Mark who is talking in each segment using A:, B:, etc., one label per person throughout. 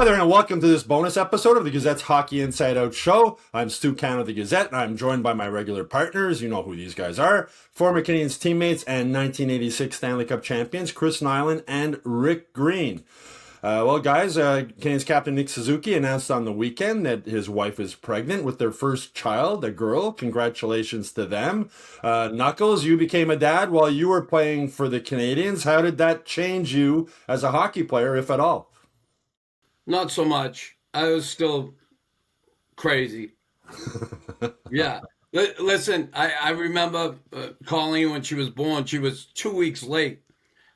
A: Hi there, and welcome to this bonus episode of the Gazette's Hockey Inside Out show. I'm Stu Can of the Gazette, and I'm joined by my regular partners. You know who these guys are. Former Canadiens teammates and 1986 Stanley Cup champions, Chris Nilan and Rick Green. Guys, Canadiens captain Nick Suzuki announced on the weekend that his wife is pregnant with their first child, a girl. Congratulations to them. Knuckles, you became a dad while you were playing for the Canadiens. How did that change you as a hockey player, if at all?
B: Not so much. I was still crazy. Yeah. Listen, I remember calling her when she was born. She was 2 weeks late.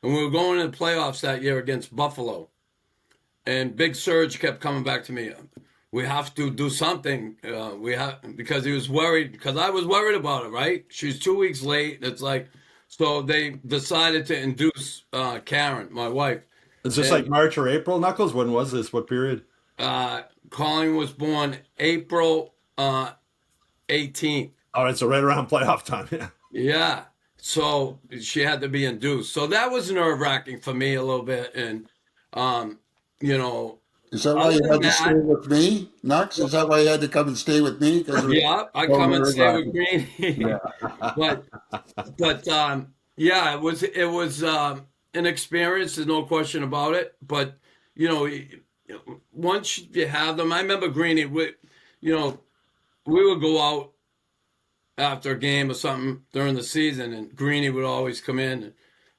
B: And we were going to the playoffs that year against Buffalo. And Big Serge kept coming back to me. We have to do something. Because he was worried. Because I was worried about it, right? She's 2 weeks late. It's like, so they decided to induce Karen, my wife.
A: Is this like March or April, Knuckles? When was this? What period?
B: Colin was born April 18th.
A: All right, so right around playoff time. Yeah.
B: Yeah. So she had to be induced. So that was nerve-wracking for me a little bit. And,
C: Is that why you had to stay with me, Knox? Is that why you had to come and stay with me?
B: Yeah, I come and stay with Green. Yeah. It was an experience. There's no question about it. But, once you have them, I remember Greeny, we would go out after a game or something during the season, and Greeny would always come in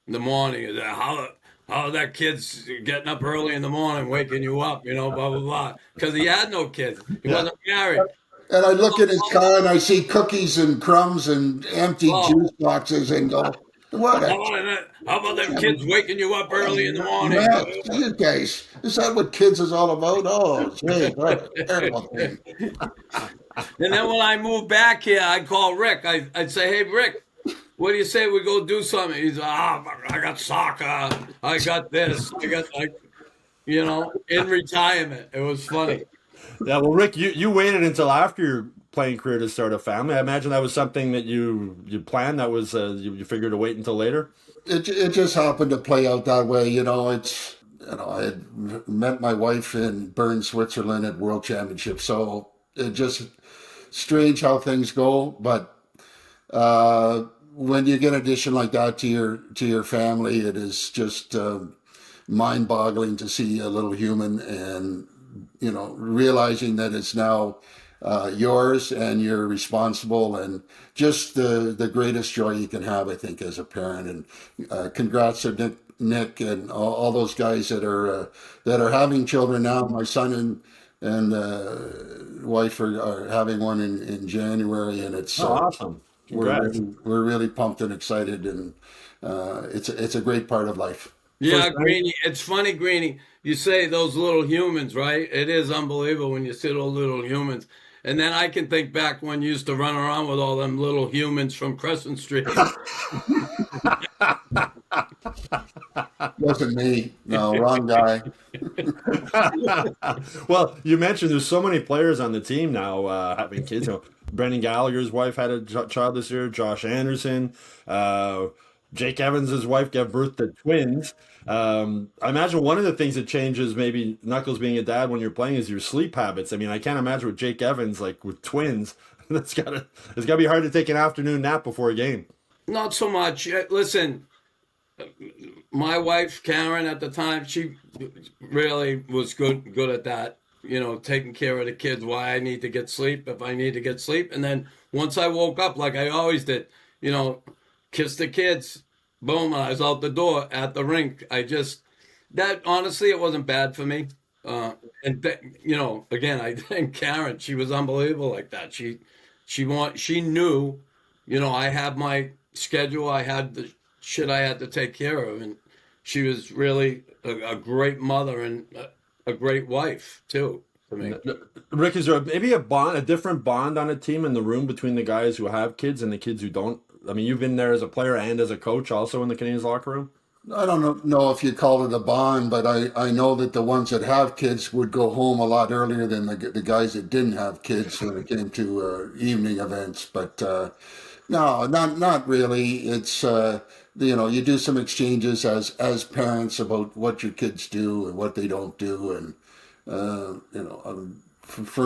B: the morning and say, how that kid's getting up early in the morning, waking you up, blah, blah, blah. Because he had no kids. He wasn't married.
C: And I look at his car and I see cookies and crumbs and empty juice boxes and go, what?
B: How about them kids waking you up early in the morning?
C: Yeah, you guys, is that what kids is all about? Oh, gee, what a terrible thing.
B: And then when I moved back here, I'd call Rick. I'd say, hey, Rick, what do you say we go do something? He's I got soccer. I got this. In retirement. It was funny.
A: Yeah, well, Rick, you waited until after your playing career to start a family. I imagine that was something that you planned. That was you figured to wait until later.
C: It just happened to play out that way. I had met my wife in Bern, Switzerland at World Championships. So it just strange how things go. But when you get an addition like that to your family, it is just mind-boggling to see a little human and realizing that it's now yours and you're responsible, and just the greatest joy you can have, I think, as a parent. And congrats to Nick and all those guys that are having children now. My son and wife are having one in January, and it's
A: awesome.
C: We're really pumped and excited, and it's a great part of life.
B: Yeah, Greeny. It's funny, Greeny. You say those little humans, right? It is unbelievable when you see those little humans. And then I can think back when you used to run around with all them little humans from Crescent Street.
C: Wasn't me. No, wrong guy.
A: Well, you mentioned there's so many players on the team now having kids. Brendan Gallagher's wife had a child this year. Josh Anderson. Jake Evans' wife gave birth to twins. I imagine one of the things that changes maybe Knuckles being a dad when you're playing is your sleep habits. I mean, I can't imagine with Jake Evans, like with twins, it's gotta be hard to take an afternoon nap before a game.
B: Not so much. Listen, my wife, Karen, at the time, she really was good at that, taking care of the kids, why I need to get sleep, if I need to get sleep. And then once I woke up, like I always did, kiss the kids, boom, I was out the door at the rink. Honestly, it wasn't bad for me. Again, I think Karen, she was unbelievable like that. She knew, I had my schedule, I had the shit I had to take care of, and she was really a great mother and a great wife too for me.
A: Rick, is there maybe a different bond on a team in the room between the guys who have kids and the kids who don't? I mean, you've been there as a player and as a coach also in the Canadiens locker room?
C: I don't know if you call it a bond, but I know that the ones that have kids would go home a lot earlier than the guys that didn't have kids when it came to evening events. But no, not really. It's you do some exchanges as parents about what your kids do and what they don't do, and For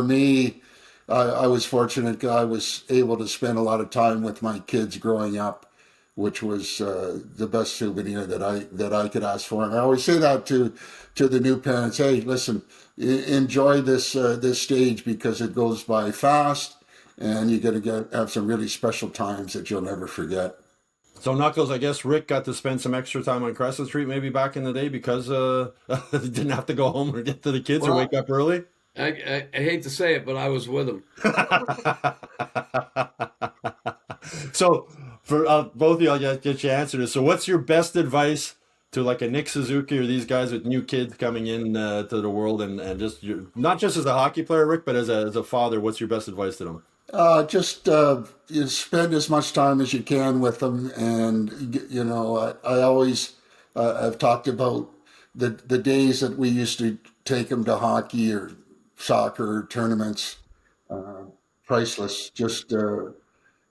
C: me, I was fortunate. I was able to spend a lot of time with my kids growing up, which was the best souvenir that I could ask for. And I always say that to the new parents. Hey, listen, enjoy this stage because it goes by fast, and you're going to have some really special times that you'll never forget.
A: So Knuckles, I guess Rick got to spend some extra time on Crescent Street maybe back in the day because he didn't have to go home or get to the kids or wake up early.
B: I hate to say it, but I was with him.
A: So for both of y'all, get your answer to this. So what's your best advice to like a Nick Suzuki or these guys with new kids coming in to the world and just not just as a hockey player, Rick, but as a father? What's your best advice to them?
C: Just you spend as much time as you can with them, and I always I've talked about the days that we used to take them to hockey or soccer tournaments. Priceless.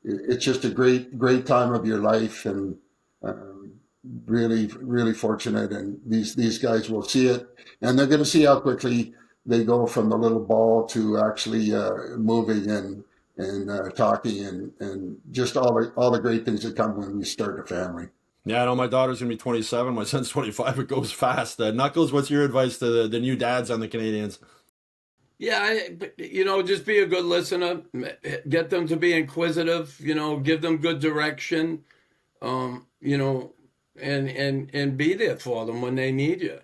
C: It's just a great time of your life, and really fortunate. And these guys will see it, and they're going to see how quickly they go from the little ball to actually moving and talking and just all the great things that come when you start a family.
A: Yeah, I know my daughter's gonna be 27. My son's 25. It goes fast. Knuckles, what's your advice to the new dads on the Canadiens?
B: Yeah, just be a good listener. Get them to be inquisitive. Give them good direction. And be there for them when they need you.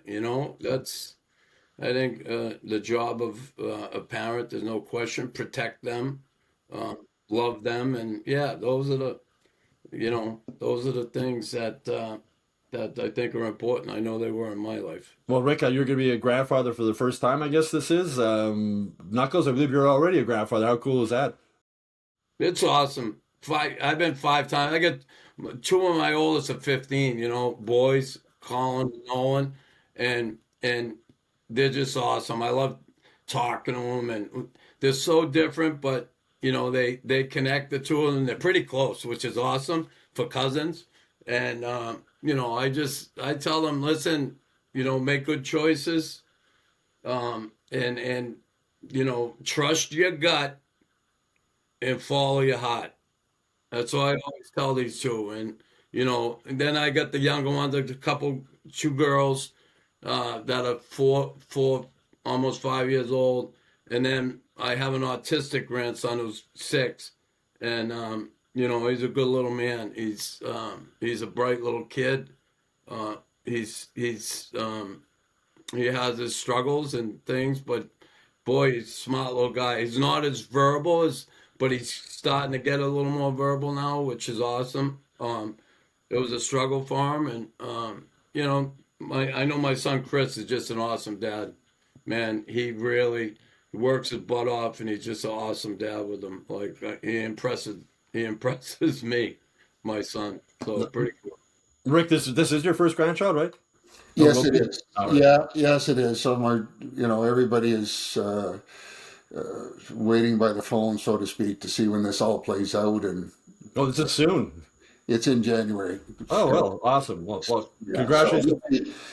B: That's, I think, the job of a parent. There's no question. Protect them. Love them, and those are the things that I think are important. I know they were in my life.
A: Well, Rick, you're going to be a grandfather for the first time, I guess this is. Knuckles, I believe you're already a grandfather. How cool is that?
B: It's awesome. I've been 5 times. I got 2 of my oldest are 15. Boys, Colin, and Owen, and they're just awesome. I love talking to them, and they're so different, but they connect the 2 of them. They're pretty close, which is awesome for cousins. And I tell them, listen, make good choices, and trust your gut and follow your heart. That's what I always tell these 2. And then I got the younger ones, like 2 girls that are 4, almost 5 years old, and then I have an autistic grandson who's 6, and he's a good little man. He's a bright little kid. He has his struggles and things, but boy, he's a smart little guy. He's not as verbal but he's starting to get a little more verbal now, which is awesome. It was a struggle for him, and I know my son Chris is just an awesome dad. Man, he really works his butt off, and he's just an awesome dad with them. Like he impresses me, my son. So pretty cool.
A: Rick, this is your first grandchild, right?
C: Yes, it is.
A: Right.
C: Yeah, yes, it is. So everybody is waiting by the phone, so to speak, to see when this all plays out. And
A: this is soon.
C: It's in January.
A: Oh, well, awesome. Well, congratulations.
C: So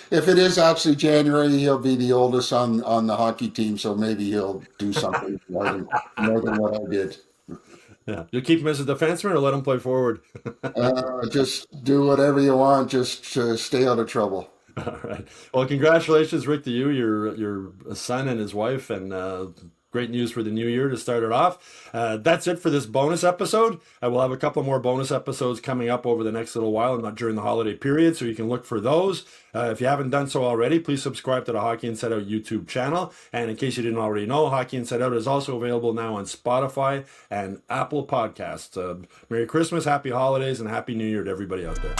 C: if it is actually January, he'll be the oldest on the hockey team, so maybe he'll do something more than what I did.
A: Yeah, you'll keep him as a defenseman or let him play forward?
C: Just do whatever you want, just to stay out of trouble.
A: All right. Well, congratulations, Rick, to you, your son and his wife, and great news for the new year to start it off. That's it for this bonus episode. I will have a couple more bonus episodes coming up over the next little while, and not during the holiday period, so you can look for those. If you haven't done so already, please subscribe to the Hockey Inside Out YouTube channel. And in case you didn't already know, Hockey Inside Out is also available now on Spotify and Apple Podcasts. Merry Christmas, Happy Holidays, and Happy New Year to everybody out there.